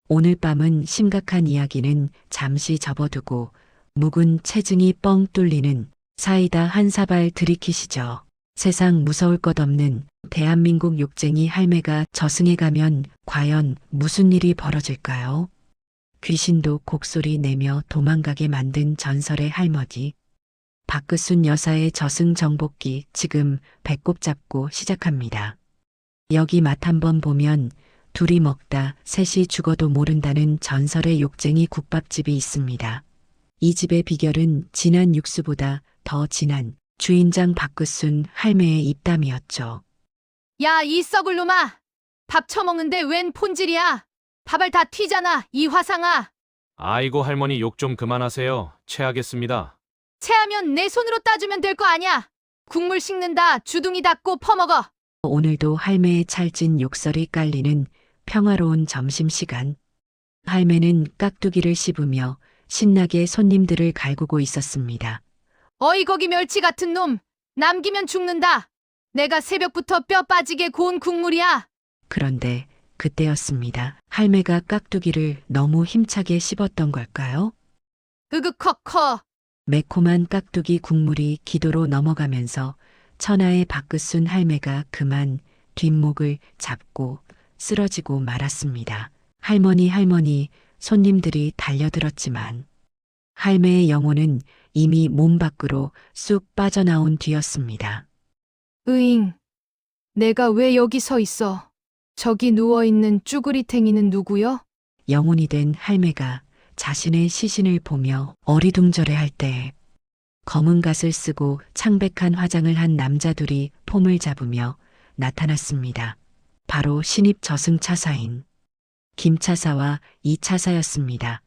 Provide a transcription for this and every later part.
오늘 밤은 심각한 이야기는 잠시 접어두고 묵은 체증이 뻥 뚫리는 사이다 한 사발 들이키시죠. 세상 무서울 것 없는 대한민국 욕쟁이 할매가 저승에 가면 과연 무슨 일이 벌어질까요? 귀신도 곡소리 내며 도망가게 만든 전설의 할머니. 박그순 여사의 저승 정복기 지금 배꼽 잡고 시작합니다. 여기 맛 한번 보면 둘이 먹다 셋이 죽어도 모른다는 전설의 욕쟁이 국밥집이 있습니다. 이 집의 비결은 진한 육수보다 더 진한 주인장 박그순 할매의 입담이었죠. 야, 이 썩을 놈아! 밥 처먹는데 웬 폰질이야? 밥알 다 튀잖아, 이 화상아! 아이고 할머니 욕 좀 그만하세요. 체하겠습니다. 체하면 내 손으로 따주면 될 거 아냐? 국물 식는다, 주둥이 닫고 퍼먹어! 오늘도 할매의 찰진 욕설이 깔리는 평화로운 점심시간. 할매는 깍두기를 씹으며 신나게 손님들을 갈구고 있었습니다. 어이 거기 멸치 같은 놈! 남기면 죽는다! 내가 새벽부터 뼈 빠지게 고운 국물이야! 그런데 그때였습니다. 할매가 깍두기를 너무 힘차게 씹었던 걸까요? 으그커커! 매콤한 깍두기 국물이 기도로 넘어가면서 천하의 박그순 할매가 그만 뒷목을 잡고 쓰러지고 말았습니다. 할머니, 손님들이 달려들었지만 할매의 영혼은 이미 몸 밖으로 쑥 빠져나온 뒤였습니다. 으잉, 내가 왜 여기 서 있어? 저기 누워있는 쭈구리탱이는 누구요? 영혼이 된 할매가 자신의 시신을 보며 어리둥절해할 때 검은 갓을 쓰고 창백한 화장을 한 남자 둘이 폼을 잡으며 나타났습니다. 바로 신입 저승차사인 김차사와 이차사였습니다.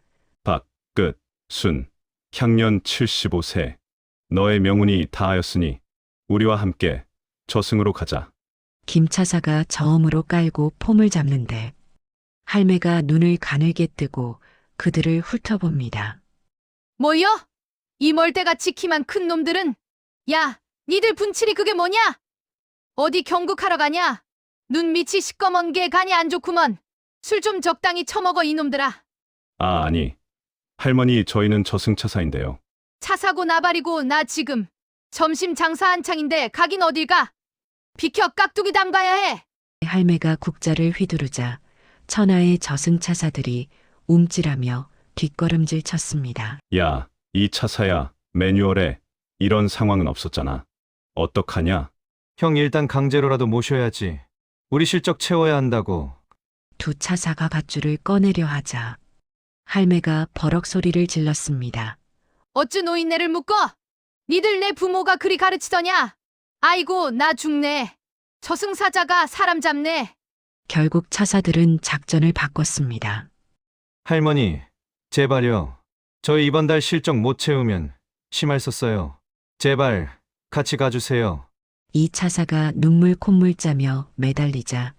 박끝순, 향년 75세. 너의 명운이 다하였으니 우리와 함께 저승으로 가자. 김차사가 저음으로 깔고 폼을 잡는데 할매가 눈을 가늘게 뜨고 그들을 훑어봅니다. 뭐여? 이 멀대같이 키만 큰 놈들은? 야, 니들 분칠이 그게 뭐냐? 어디 경국하러 가냐? 눈 밑이 시꺼먼 게 간이 안 좋구먼. 술 좀 적당히 처먹어 이놈들아. 아니. 할머니, 저희는 저승차사인데요. 차 사고 나발이고 나 지금 점심 장사 한창인데 가긴 어딜 가? 비켜 깍두기 담가야 해. 할매가 국자를 휘두르자 천하의 저승차사들이 움찔하며 뒷걸음질 쳤습니다. 야, 이 차사야, 매뉴얼에 이런 상황은 없었잖아. 어떡하냐? 형 일단 강제로라도 모셔야지. 우리 실적 채워야 한다고. 두 차사가 밧줄을 꺼내려 하자 할매가 버럭 소리를 질렀습니다. 어쭈 노인네를 묶어? 니들 내 부모가 그리 가르치더냐? 아이고 나 죽네. 저승사자가 사람 잡네. 결국 차사들은 작전을 바꿨습니다. 할머니, 제발요. 저희 이번 달 실적 못 채우면 심할 썼어요. 제발 같이 가주세요. 이 차사가 눈물 콧물 짜며 매달리자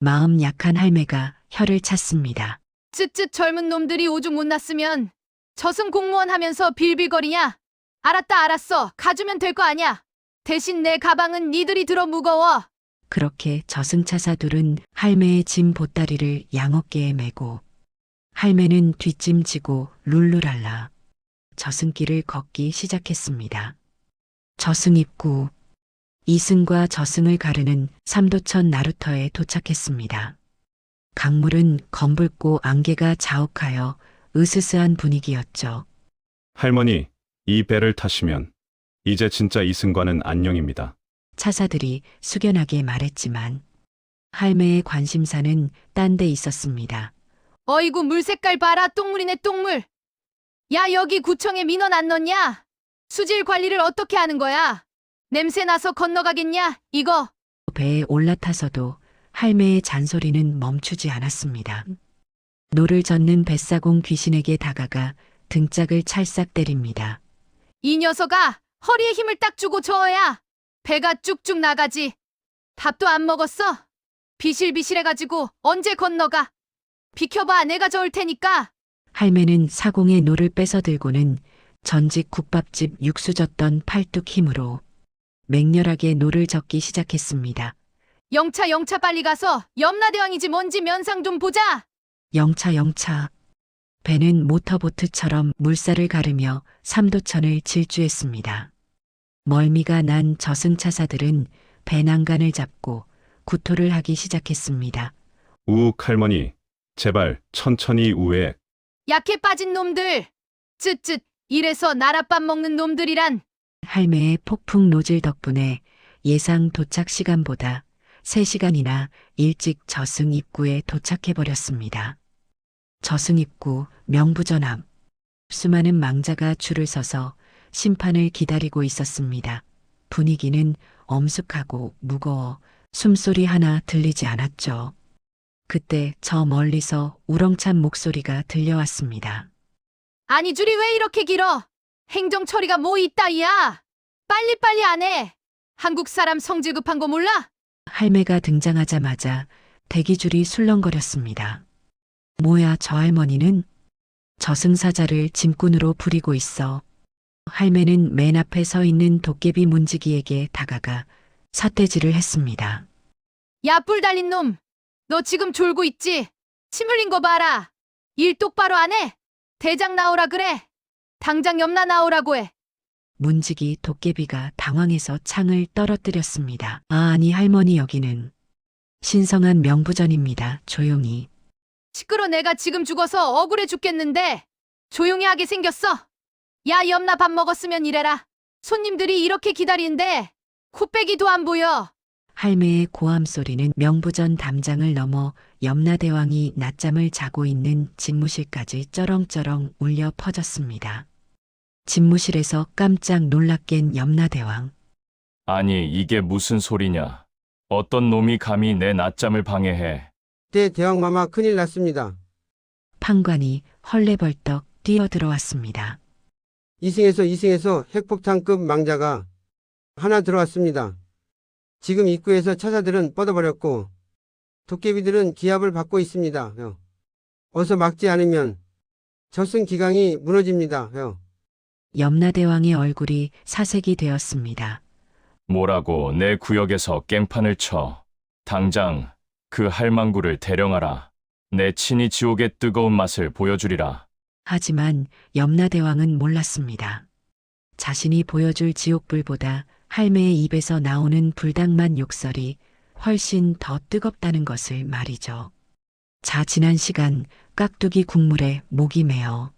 마음 약한 할매가 혀를 찼습니다. 쯧쯧 젊은 놈들이 오죽 못 났으면 저승 공무원 하면서 빌빌거리냐? 알았다 알았어. 가주면 될 거 아냐? 대신 내 가방은 니들이 들어 무거워. 그렇게 저승차사 둘은 할매의 짐 보따리를 양어깨에 메고 할매는 뒷짐지고 룰루랄라 저승길을 걷기 시작했습니다. 저승 입구. 이승과 저승을 가르는 삼도천 나루터에 도착했습니다. 강물은 검붉고 안개가 자욱하여 으스스한 분위기였죠. 할머니, 이 배를 타시면 이제 진짜 이승과는 안녕입니다. 차사들이 숙연하게 말했지만 할매의 관심사는 딴 데 있었습니다. 어이구 물 색깔 봐라. 똥물이네 똥물. 야 여기 구청에 민원 안 넣냐? 수질 관리를 어떻게 하는 거야? 냄새 나서 건너가겠냐? 이거. 배에 올라타서도 할매의 잔소리는 멈추지 않았습니다. 노를 젓는 뱃사공 귀신에게 다가가 등짝을 찰싹 때립니다. 이 녀석아 허리에 힘을 딱 주고 저어야 배가 쭉쭉 나가지. 밥도 안 먹었어? 비실비실해가지고 언제 건너가? 비켜봐 내가 저을 테니까. 할매는 사공의 노를 뺏어 들고는 전직 국밥집 육수 젓던 팔뚝 힘으로 맹렬하게 노를 젓기 시작했습니다. 영차 빨리 가서 염라대왕이지 뭔지 면상 좀 보자. 영차 영차. 배는 모터보트처럼 물살을 가르며 삼도천을 질주했습니다. 멀미가 난 저승차사들은 배 난간을 잡고 구토를 하기 시작했습니다. 우욱 할머니, 제발 천천히 우회. 약해 빠진 놈들. 쯧쯧. 이래서 나랏밥 먹는 놈들이란. 할매의 폭풍 노질 덕분에 예상 도착 시간보다 3시간이나 일찍 저승 입구에 도착해버렸습니다. 저승 입구 명부전 앞. 수많은 망자가 줄을 서서 심판을 기다리고 있었습니다. 분위기는 엄숙하고 무거워 숨소리 하나 들리지 않았죠. 그때 저 멀리서 우렁찬 목소리가 들려왔습니다. 아니 줄이 왜 이렇게 길어? 행정 처리가 뭐 있다이야? 빨리빨리 안 해. 한국 사람 성질 급한 거 몰라? 할매가 등장하자마자 대기줄이 술렁거렸습니다. 뭐야 저 할머니는? 저승사자를 짐꾼으로 부리고 있어. 할매는 맨 앞에 서 있는 도깨비 문지기에게 다가가 삿대질을 했습니다. 야 뿔 달린 놈. 너 지금 졸고 있지? 침 흘린 거 봐라. 일 똑바로 안 해? 대장 나오라 그래. 당장 염라 나오라고 해. 문지기 도깨비가 당황해서 창을 떨어뜨렸습니다. 아니 할머니 여기는 신성한 명부전입니다. 조용히. 시끄러 내가 지금 죽어서 억울해 죽겠는데 조용히 하게 생겼어. 야 염라 밥 먹었으면 이래라. 손님들이 이렇게 기다리는데 코빼기도 안 보여. 할매의 고함 소리는 명부전 담장을 넘어 염라대왕이 낮잠을 자고 있는 집무실까지 쩌렁쩌렁 울려 퍼졌습니다. 집무실에서 깜짝 놀랍겐 염라대왕. 아니, 이게 무슨 소리냐? 어떤 놈이 감히 내 낮잠을 방해해? 대왕마마 큰일 났습니다. 판관이 헐레벌떡 뛰어들어왔습니다. 이승에서 핵폭탄급 망자가 하나 들어왔습니다. 지금 입구에서 차사들은 뻗어버렸고 도깨비들은 기합을 받고 있습니다. 어서 막지 않으면 저승 기강이 무너집니다. 염라대왕의 얼굴이 사색이 되었습니다. 뭐라고 내 구역에서 깽판을 쳐? 당장 그 할망구를 대령하라. 내 친히 지옥의 뜨거운 맛을 보여주리라. 하지만 염라대왕은 몰랐습니다. 자신이 보여줄 지옥불보다 할매의 입에서 나오는 불닭맛 욕설이 훨씬 더 뜨겁다는 것을 말이죠. 자 지난 시간 깍두기 국물에 목이 메어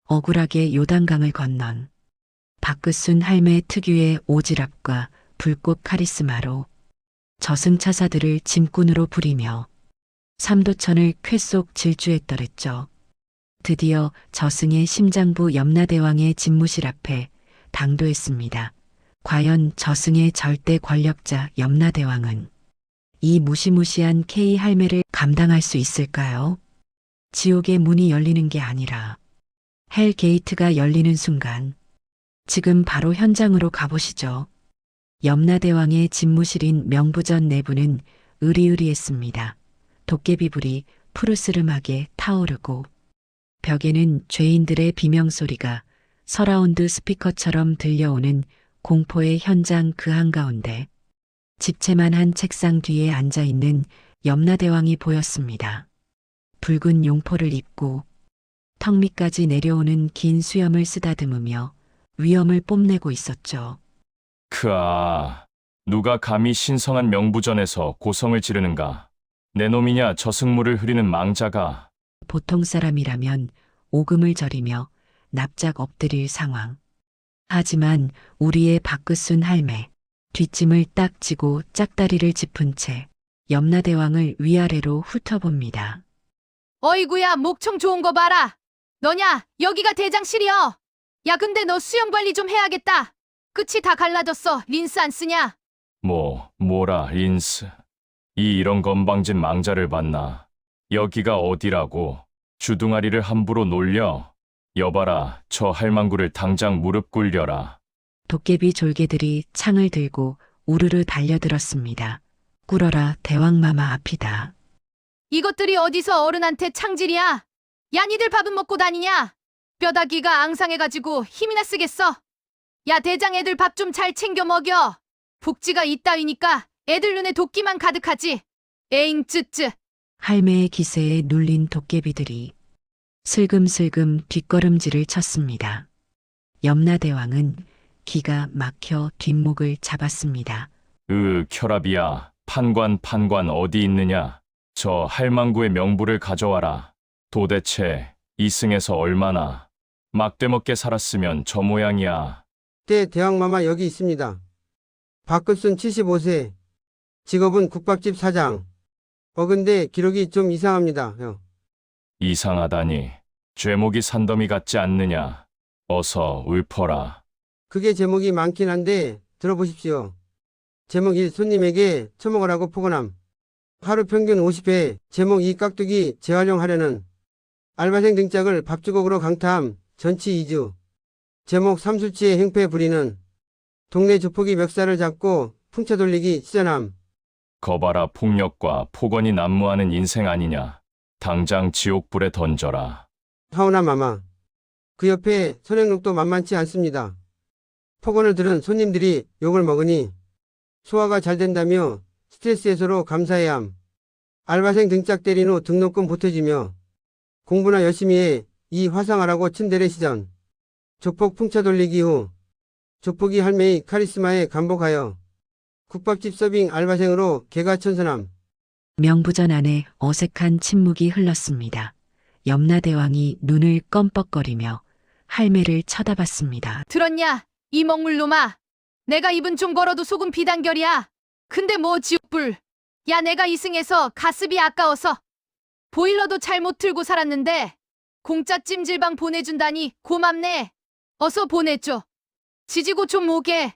억울하게 요단강을 건넌 박끝순 할매 특유의 오지랖과 불꽃 카리스마로 저승차사들을 짐꾼으로 부리며 삼도천을 쾌속 질주했더랬죠. 드디어 저승의 심장부 염라대왕의 집무실 앞에 당도했습니다. 과연 저승의 절대 권력자 염라대왕은 이 무시무시한 K 할매를 감당할 수 있을까요? 지옥의 문이 열리는 게 아니라 헬 게이트가 열리는 순간 지금 바로 현장으로 가보시죠. 염라대왕의 집무실인 명부전 내부는 으리으리했습니다. 도깨비불이 푸르스름하게 타오르고 벽에는 죄인들의 비명소리가 서라운드 스피커처럼 들려오는 공포의 현장 그 한가운데 집채만한 책상 뒤에 앉아있는 염라대왕이 보였습니다. 붉은 용포를 입고 턱 밑까지 내려오는 긴 수염을 쓰다듬으며 위엄을 뽐내고 있었죠. 크아, 누가 감히 신성한 명부전에서 고성을 지르는가? 내 놈이냐 저승물을 흐리는 망자가. 보통 사람이라면 오금을 저리며 납작 엎드릴 상황. 하지만 우리의 박끝순 할매, 뒷짐을 딱 지고 짝다리를 짚은 채 염라대왕을 위아래로 훑어봅니다. 어이구야 목청 좋은 거 봐라. 너냐 여기가 대장실이여. 야 근데 너 수염 관리 좀 해야겠다. 끝이 다 갈라졌어. 린스 안 쓰냐? 뭐라 린스. 이런 건방진 망자를 봤나? 여기가 어디라고? 주둥아리를 함부로 놀려? 여봐라, 저 할망구를 당장 무릎 꿇려라. 도깨비 졸개들이 창을 들고 우르르 달려들었습니다. 꿇어라 대왕마마 앞이다. 이것들이 어디서 어른한테 창질이야? 야 니들 밥은 먹고 다니냐? 뼈다귀가 앙상해가지고 힘이나 쓰겠어. 야 대장 애들 밥 좀 잘 챙겨 먹여. 복지가 이따위니까 애들 눈에 도끼만 가득하지. 에잉 쯔쯔. 할매의 기세에 눌린 도깨비들이 슬금슬금 뒷걸음질을 쳤습니다. 염라대왕은 기가 막혀 뒷목을 잡았습니다. 혈압이야. 판관 어디 있느냐? 저 할망구의 명부를 가져와라. 도대체 이승에서 얼마나 막대먹게 살았으면 저 모양이야. 때 대왕마마 여기 있습니다. 박급순 75세. 직업은 국밥집 사장. 근데 기록이 좀 이상합니다. 이상하다니. 죄목이 산더미 같지 않느냐? 어서 읊어라. 그게 제목이 많긴 한데 들어보십시오. 제목 1. 손님에게 처먹으라고 포근함. 하루 평균 50회. 제목 2. 깍두기 재활용하려는 알바생 등짝을 밥주걱으로 강타함. 전치 2주. 제목 3. 술 취해 행패 부리는 동네 조폭이 멱살을 잡고 풍차 돌리기 시전함. 거봐라, 폭력과 폭언이 난무하는 인생 아니냐. 당장 지옥불에 던져라. 하오나 마마. 그 옆에 선행록도 만만치 않습니다. 폭언을 들은 손님들이 욕을 먹으니 소화가 잘 된다며 스트레스 해소로 감사해야 함. 알바생 등짝 때린 후 등록금 보태주며 공부나 열심히 해 이 화상하라고 츤데레 시전. 조폭 풍차 돌리기 후 조폭이 할매의 카리스마에 감복하여 국밥집 서빙 알바생으로 개가천선함. 명부전 안에 어색한 침묵이 흘렀습니다. 염라대왕이 눈을 껌뻑거리며 할매를 쳐다봤습니다. 들었냐? 이 먹물놈아. 내가 입은 좀 걸어도 속은 비단결이야. 근데 뭐 지옥불. 야, 내가 이승에서 가습이 아까워서 보일러도 잘 못 틀고 살았는데 공짜 찜질방 보내준다니 고맙네. 어서 보내줘. 지지고 좀 오게.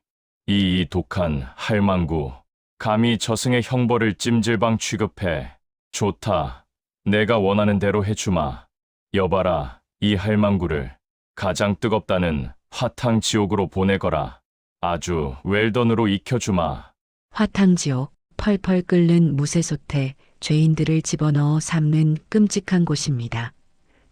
이 독한 할망구. 감히 저승의 형벌을 찜질방 취급해. 좋다. 내가 원하는 대로 해주마. 여봐라, 이 할망구를 가장 뜨겁다는 화탕 지옥으로 보내거라. 아주 웰던으로 익혀주마. 화탕지옥, 펄펄 끓는 무쇠솥에 죄인들을 집어넣어 삶는 끔찍한 곳입니다.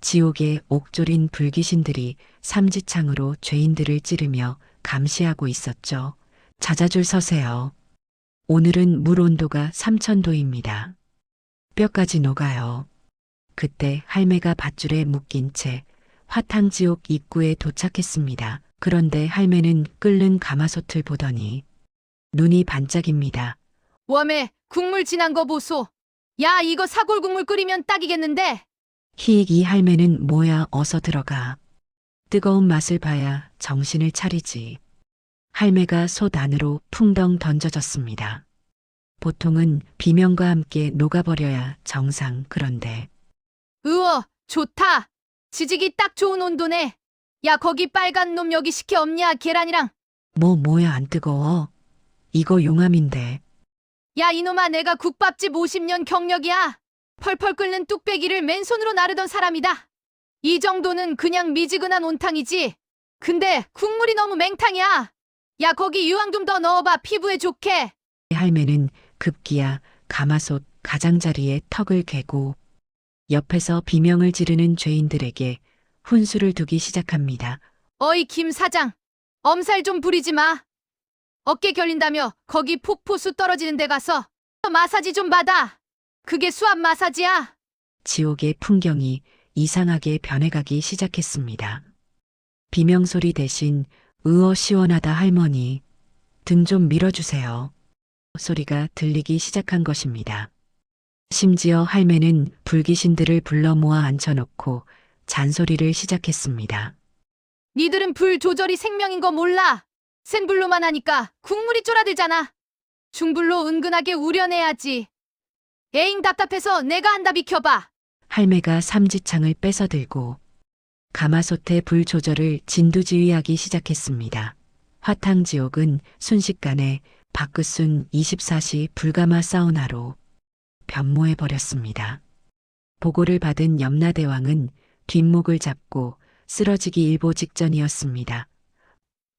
지옥의 옥졸인 불귀신들이 삼지창으로 죄인들을 찌르며 감시하고 있었죠. 자자줄 서세요. 오늘은 물 온도가 3000도입니다. 뼈까지 녹아요. 그때 할매가 밧줄에 묶인 채 화탕지옥 입구에 도착했습니다. 그런데 할매는 끓는 가마솥을 보더니 눈이 반짝입니다. 웜에 국물 진한 거 보소. 야, 이거 사골 국물 끓이면 딱이겠는데. 희익 이 할매는 뭐야 어서 들어가. 뜨거운 맛을 봐야 정신을 차리지. 할매가 솥 안으로 풍덩 던져졌습니다. 보통은 비명과 함께 녹아버려야 정상. 그런데 으어, 좋다. 지지기 딱 좋은 온도네. 야, 거기 빨간 놈 여기 식혜 없냐? 계란이랑. 뭐야 안 뜨거워. 이거 용암인데. 야, 이놈아, 내가 국밥집 50년 경력이야. 펄펄 끓는 뚝배기를 맨손으로 나르던 사람이다. 이 정도는 그냥 미지근한 온탕이지. 근데 국물이 너무 맹탕이야. 야, 거기 유황 좀 더 넣어봐. 피부에 좋게. 할매는 급기야 가마솥 가장자리에 턱을 괴고 옆에서 비명을 지르는 죄인들에게 훈수를 두기 시작합니다. 어이, 김 사장. 엄살 좀 부리지 마. 어깨 결린다며 거기 폭포수 떨어지는 데 가서 마사지 좀 받아. 그게 수압 마사지야. 지옥의 풍경이 이상하게 변해가기 시작했습니다. 비명소리 대신 으어 시원하다 할머니. 등 좀 밀어주세요. 소리가 들리기 시작한 것입니다. 심지어 할매는 불귀신들을 불러 모아 앉혀놓고 잔소리를 시작했습니다. 니들은 불 조절이 생명인 거 몰라. 센 불로만 하니까 국물이 쫄아들잖아. 중불로 은근하게 우려내야지. 에잉, 답답해서 내가 한다. 비켜봐. 할매가 삼지창을 뺏어들고 가마솥의 불 조절을 진두지휘하기 시작했습니다. 화탕지옥은 순식간에 박끝순 24시 불가마 사우나로 변모해버렸습니다. 보고를 받은 염라대왕은 뒷목을 잡고 쓰러지기 일보 직전이었습니다.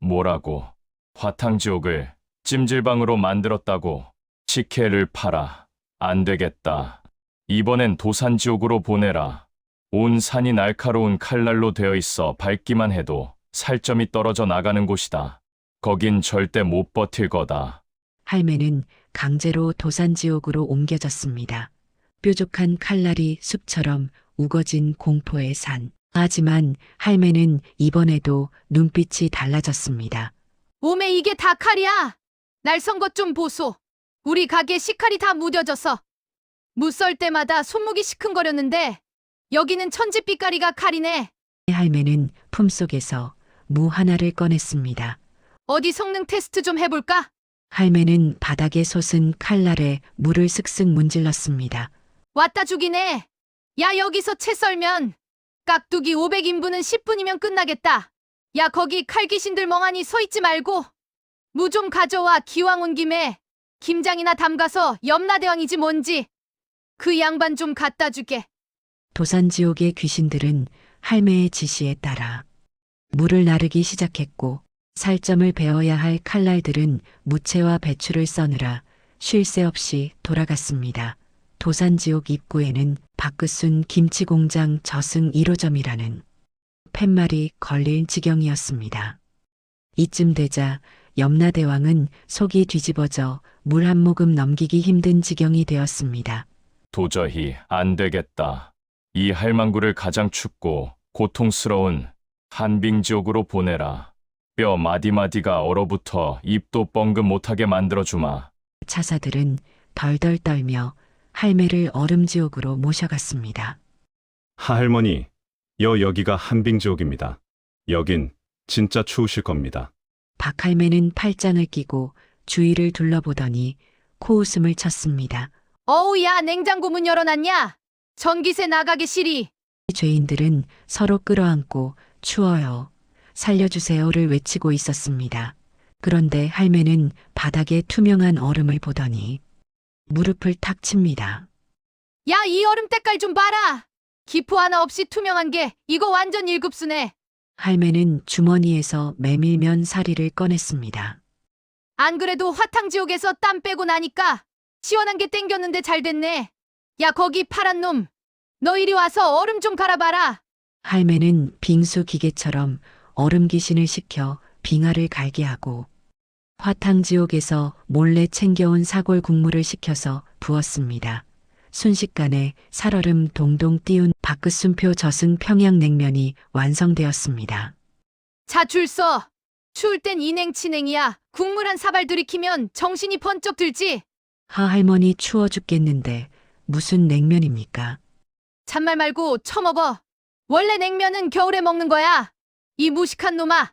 뭐라고? 화탕지옥을 찜질방으로 만들었다고? 식혜를 팔아. 안 되겠다. 이번엔 도산지옥으로 보내라. 온 산이 날카로운 칼날로 되어 있어 밟기만 해도 살점이 떨어져 나가는 곳이다. 거긴 절대 못 버틸 거다. 할매는 강제로 도산지옥으로 옮겨졌습니다. 뾰족한 칼날이 숲처럼 우거진 공포의 산. 하지만 할매는 이번에도 눈빛이 달라졌습니다. 오메 이게 다 칼이야. 날 선 것 좀 보소. 우리 가게 식칼이 다 무뎌져서 무썰 때마다 손목이 시큰거렸는데 여기는 천지빛깔이가 칼이네. 할매는 품속에서 무 하나를 꺼냈습니다. 어디 성능 테스트 좀 해볼까? 할매는 바닥에 솟은 칼날에 물을 슥슥 문질렀습니다. 왔다 죽이네. 야 여기서 채 썰면 깍두기 500인분은 10분이면 끝나겠다. 야 거기 칼귀신들 멍하니 서 있지 말고 무 좀 가져와. 기왕 온 김에 김장이나 담가서 염라대왕이지 뭔지 그 양반 좀 갖다 주게. 도산지옥의 귀신들은 할매의 지시에 따라 물을 나르기 시작했고 살점을 베어야 할 칼날들은 무채와 배추를 써느라 쉴 새 없이 돌아갔습니다. 도산지옥 입구에는 박그순 김치공장 저승 1호점이라는 팻말이 걸릴 지경이었습니다. 이쯤 되자 염라대왕은 속이 뒤집어져 물 한 모금 넘기기 힘든 지경이 되었습니다. 도저히 안 되겠다. 이 할망구를 가장 춥고 고통스러운 한빙지옥으로 보내라. 뼈 마디마디가 얼어붙어 입도 뻥긋 못하게 만들어주마. 차사들은 덜덜 떨며 할매를 얼음지옥으로 모셔갔습니다. 하할머니, 여기가 한빙지옥입니다. 여긴 진짜 추우실 겁니다. 박할매는 팔짱을 끼고 주위를 둘러보더니 코웃음을 쳤습니다. 어우 야 냉장고 문 열어놨냐? 전기세 나가게 시리. 죄인들은 서로 끌어안고 추워요, 살려주세요를 외치고 있었습니다. 그런데 할매는 바닥에 투명한 얼음을 보더니 무릎을 탁 칩니다. 야 이 얼음 때깔 좀 봐라. 기포 하나 없이 투명한 게 이거 완전 1급수네. 할매는 주머니에서 메밀면 사리를 꺼냈습니다. 안 그래도 화탕지옥에서 땀 빼고 나니까 시원한 게 땡겼는데 잘 됐네. 야 거기 파란 놈. 너 이리 와서 얼음 좀 갈아봐라. 할매는 빙수 기계처럼 얼음 귀신을 시켜 빙하를 갈게 하고 화탕지옥에서 몰래 챙겨온 사골 국물을 식혀서 부었습니다. 순식간에 살얼음 동동 띄운 박그순표 저승 평양냉면이 완성되었습니다. 자 줄 서. 추울 땐 이냉치냉이야. 국물 한 사발 들이키면 정신이 번쩍 들지. 하할머니 추워 죽겠는데 무슨 냉면입니까? 잔말 말고 처먹어. 원래 냉면은 겨울에 먹는 거야. 이 무식한 놈아.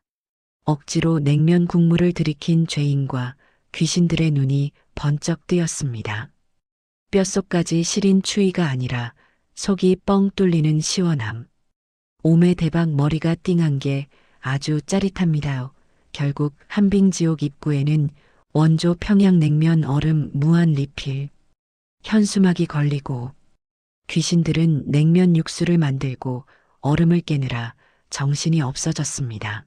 억지로 냉면 국물을 들이킨 죄인과 귀신들의 눈이 번쩍 뜨였습니다. 뼛속까지 시린 추위가 아니라 속이 뻥 뚫리는 시원함. 오매 대박 머리가 띵한 게 아주 짜릿합니다. 결국 한빙지옥 입구에는 원조 평양냉면 얼음 무한 리필, 현수막이 걸리고 귀신들은 냉면 육수를 만들고 얼음을 깨느라 정신이 없어졌습니다.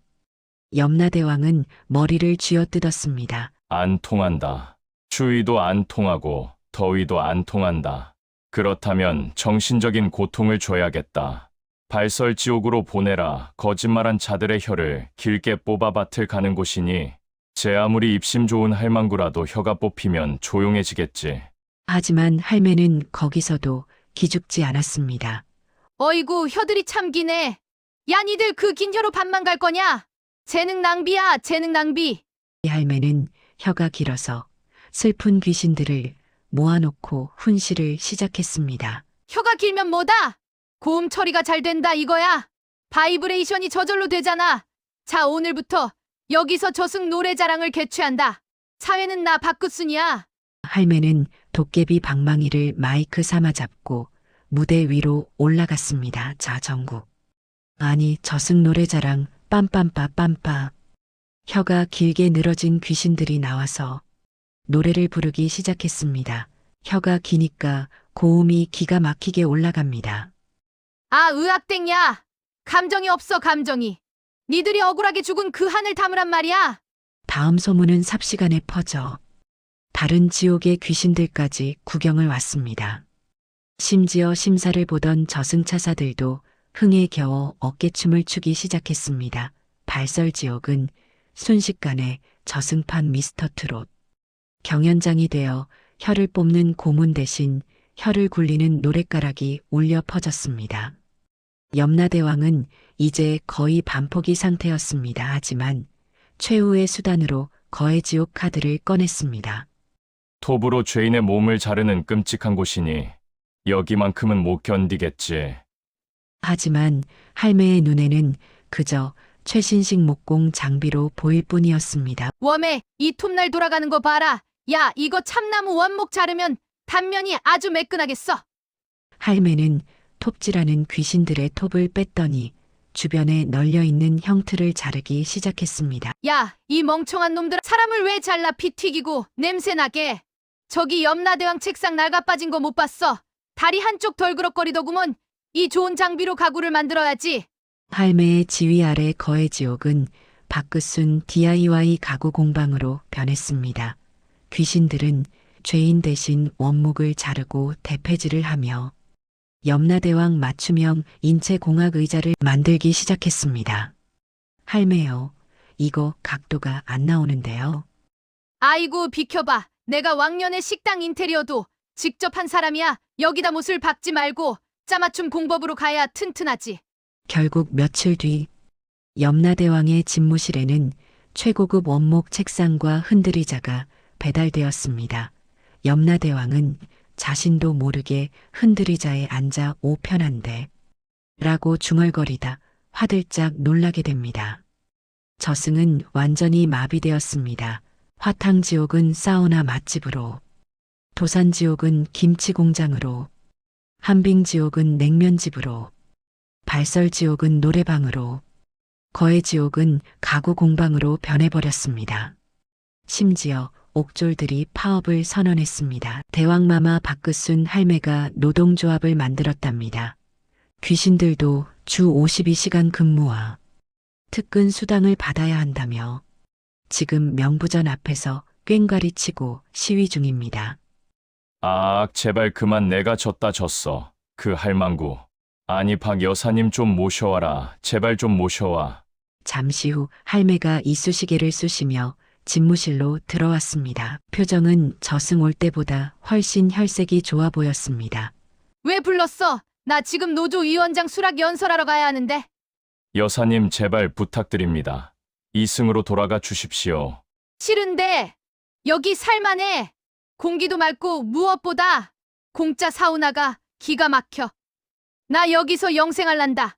염라대왕은 머리를 쥐어뜯었습니다. 안 통한다. 추위도 안 통하고 더위도 안 통한다. 그렇다면 정신적인 고통을 줘야겠다. 발설지옥으로 보내라. 거짓말한 자들의 혀를 길게 뽑아 밭을 가는 곳이니 제 아무리 입심 좋은 할망구라도 혀가 뽑히면 조용해지겠지. 하지만 할매는 거기서도 기죽지 않았습니다. 어이구 혀들이 참 기네. 야 니들 그 긴 혀로 밥만 갈 거냐? 재능 낭비야 재능 낭비. 이 할매는 혀가 길어서 슬픈 귀신들을 모아놓고 훈시를 시작했습니다. 혀가 길면 뭐다? 고음 처리가 잘 된다 이거야. 바이브레이션이 저절로 되잖아. 자 오늘부터 여기서 저승 노래 자랑을 개최한다. 사회는 나 박그순이야. 할매는 도깨비 방망이를 마이크 삼아 잡고 무대 위로 올라갔습니다. 자 전국. 아니 저승 노래자랑 빰빰빠빰빠. 혀가 길게 늘어진 귀신들이 나와서 노래를 부르기 시작했습니다. 혀가 기니까 고음이 기가 막히게 올라갑니다. 아 의학땡야. 감정이 없어 감정이. 니들이 억울하게 죽은 그 한을 담으란 말이야. 다음 소문은 삽시간에 퍼져 다른 지옥의 귀신들까지 구경을 왔습니다. 심지어 심사를 보던 저승차사들도 흥에 겨워 어깨춤을 추기 시작했습니다. 발설지옥은 순식간에 저승판 미스터 트롯 경연장이 되어 혀를 뽑는 고문 대신 혀를 굴리는 노랫가락이 울려 퍼졌습니다. 염라대왕은 이제 거의 반포기 상태였습니다. 하지만 최후의 수단으로 거의 지옥 카드를 꺼냈습니다. 톱으로 죄인의 몸을 자르는 끔찍한 곳이니 여기만큼은 못 견디겠지. 하지만 할매의 눈에는 그저 최신식 목공 장비로 보일 뿐이었습니다. 웜에 이 톱날 돌아가는 거 봐라. 야, 이거 참나무 원목 자르면 단면이 아주 매끈하겠어. 할매는 톱질하는 귀신들의 톱을 뺐더니 주변에 널려있는 형틀을 자르기 시작했습니다. 야, 이 멍청한 놈들아, 사람을 왜 잘라 피 튀기고 냄새나게. 저기 염라대왕 책상 낡아빠진 거 못 봤어. 다리 한쪽 덜그럭거리더구먼. 이 좋은 장비로 가구를 만들어야지. 할매의 지휘 아래 거의 지옥은 박끝순 DIY 가구 공방으로 변했습니다. 귀신들은 죄인 대신 원목을 자르고 대패질을 하며 염라대왕 맞춤형 인체공학 의자를 만들기 시작했습니다. 할매요, 이거 각도가 안 나오는데요. 아이고, 비켜봐. 내가 왕년의 식당 인테리어도 직접 한 사람이야. 여기다 못을 박지 말고 짜맞춤 공법으로 가야 튼튼하지. 결국 며칠 뒤 염라대왕의 집무실에는 최고급 원목 책상과 흔들의자가 배달되었습니다. 염라대왕은 자신도 모르게 흔들의자에 앉아 오편한데 라고 중얼거리다 화들짝 놀라게 됩니다. 저승은 완전히 마비되었습니다. 화탕지옥은 사우나 맛집으로, 도산지옥은 김치 공장으로, 한빙지옥은 냉면집으로, 발설지옥은 노래방으로, 거해지옥은 가구 공방으로 변해버렸습니다. 심지어 옥졸들이 파업을 선언했습니다. 대왕마마 박끝순 할매가 노동조합을 만들었답니다. 귀신들도 주 52시간 근무와 특근 수당을 받아야 한다며 지금 명부전 앞에서 꽹과리치고 시위 중입니다. 아, 제발 그만. 내가 졌어. 그 할망구. 아니, 박 여사님 좀 모셔와라. 제발 좀 모셔와. 잠시 후 할매가 이쑤시개를 쑤시며 집무실로 들어왔습니다. 표정은 저승 올 때보다 훨씬 혈색이 좋아 보였습니다. 왜 불렀어? 나 지금 노조위원장 수락 연설하러 가야 하는데. 여사님, 제발 부탁드립니다. 이승으로 돌아가 주십시오. 싫은데. 여기 살만해. 공기도 맑고 무엇보다 공짜 사우나가 기가 막혀. 나 여기서 영생할란다.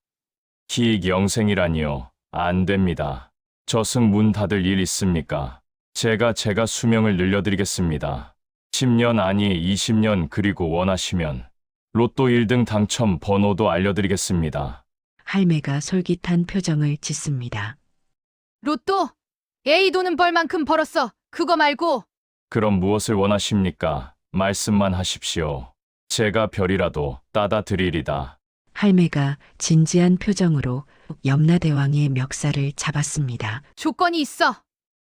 기익 영생이라니요. 안 됩니다. 저승 문 닫을 일 있습니까? 제가 수명을 늘려드리겠습니다. 10년 아니 20년, 그리고 원하시면 로또 1등 당첨 번호도 알려드리겠습니다. 할매가 솔깃한 표정을 짓습니다. 로또? 에이, 돈은 벌 만큼 벌었어. 그거 말고. 그럼 무엇을 원하십니까? 말씀만 하십시오. 제가 별이라도 따다 드리리다. 할매가 진지한 표정으로 염라대왕의 멱살을 잡았습니다. 조건이 있어.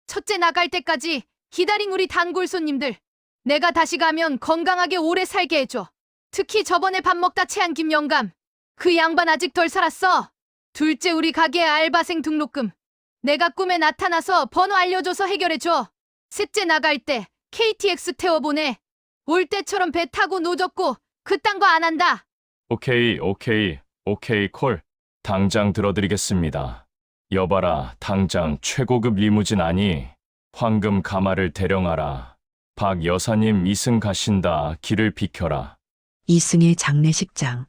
첫째, 나갈 때까지 기다린 우리 단골 손님들. 내가 다시 가면 건강하게 오래 살게 해줘. 특히 저번에 밥 먹다 체한 김영감. 그 양반 아직 덜 살았어. 둘째, 우리 가게 알바생 등록금. 내가 꿈에 나타나서 번호 알려줘서 해결해줘. 셋째, 나갈 때 KTX 태워보내. 올 때처럼 배 타고 노젓고 그딴 거 안 한다. 오케이, 콜. 당장 들어드리겠습니다. 여봐라, 당장 최고급 리무진 아니 황금 가마를 대령하라. 박 여사님 이승 가신다. 길을 비켜라. 이승의 장례식장.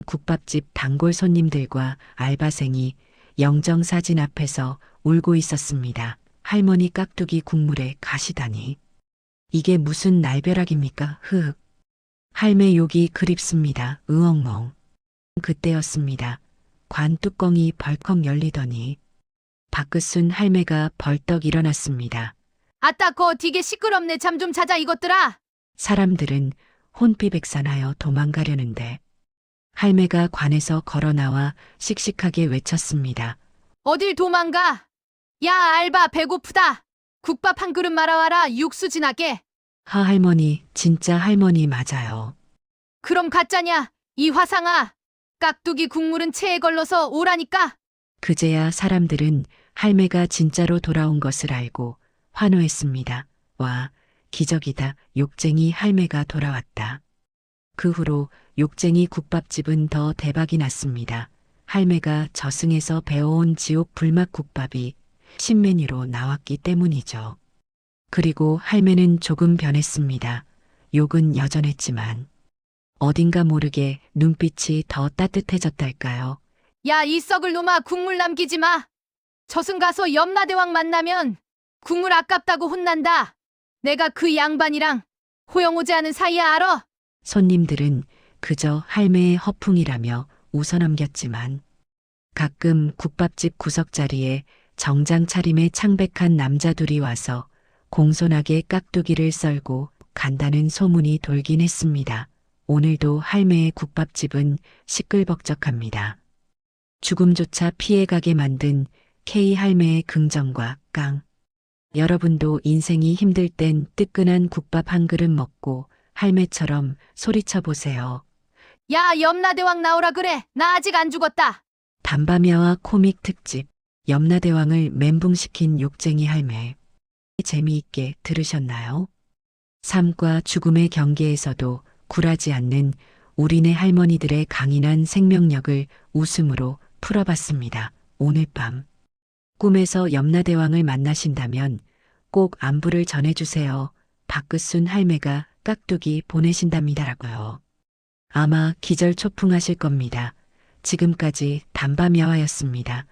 국밥집 단골 손님들과 알바생이 영정사진 앞에서 울고 있었습니다. 할머니 깍두기 국물에 가시다니. 이게 무슨 날벼락입니까? 흑. 할매 욕이 그립습니다. 으엉엉. 그때였습니다. 관 뚜껑이 벌컥 열리더니 박끝순 할매가 벌떡 일어났습니다. 아따, 거 되게 시끄럽네. 잠 좀 자자 이것들아. 사람들은 혼비백산하여 도망가려는데 할매가 관에서 걸어 나와 씩씩하게 외쳤습니다. 어딜 도망가? 야, 알바, 배고프다. 국밥 한 그릇 말아와라. 육수 진하게. 할머니, 진짜 할머니 맞아요. 그럼 가짜냐? 이 화상아. 깍두기 국물은 체에 걸러서 오라니까. 그제야 사람들은 할매가 진짜로 돌아온 것을 알고 환호했습니다. 와, 기적이다. 욕쟁이 할매가 돌아왔다. 그 후로 욕쟁이 국밥집은 더 대박이 났습니다. 할매가 저승에서 배워온 지옥 불맛 국밥이 신메뉴로 나왔기 때문이죠. 그리고 할매는 조금 변했습니다. 욕은 여전했지만 어딘가 모르게 눈빛이 더 따뜻해졌달까요. 야, 이 썩을 놈아, 국물 남기지 마. 저승 가서 염라대왕 만나면 국물 아깝다고 혼난다. 내가 그 양반이랑 호영호제하는 사이야, 알아? 손님들은 그저 할매의 허풍이라며 웃어넘겼지만 가끔 국밥집 구석자리에 정장 차림의 창백한 남자 둘이 와서 공손하게 깍두기를 썰고 간다는 소문이 돌긴 했습니다. 오늘도 할매의 국밥집은 시끌벅적합니다. 죽음조차 피해가게 만든 K 할매의 긍정과 깡. 여러분도 인생이 힘들 땐 뜨끈한 국밥 한 그릇 먹고 할매처럼 소리쳐 보세요. 야, 염라대왕 나오라 그래. 나 아직 안 죽었다. 담바미아와 코믹 특집 염라대왕을 멘붕시킨 욕쟁이 할매. 재미있게 들으셨나요? 삶과 죽음의 경계에서도 굴하지 않는 우리네 할머니들의 강인한 생명력을 웃음으로 풀어봤습니다. 오늘 밤 꿈에서 염라대왕을 만나신다면 꼭 안부를 전해주세요. 박끝순 할매가 깍두기 보내신답니다라고요. 아마 기절초풍하실 겁니다. 지금까지 담바미아와였습니다.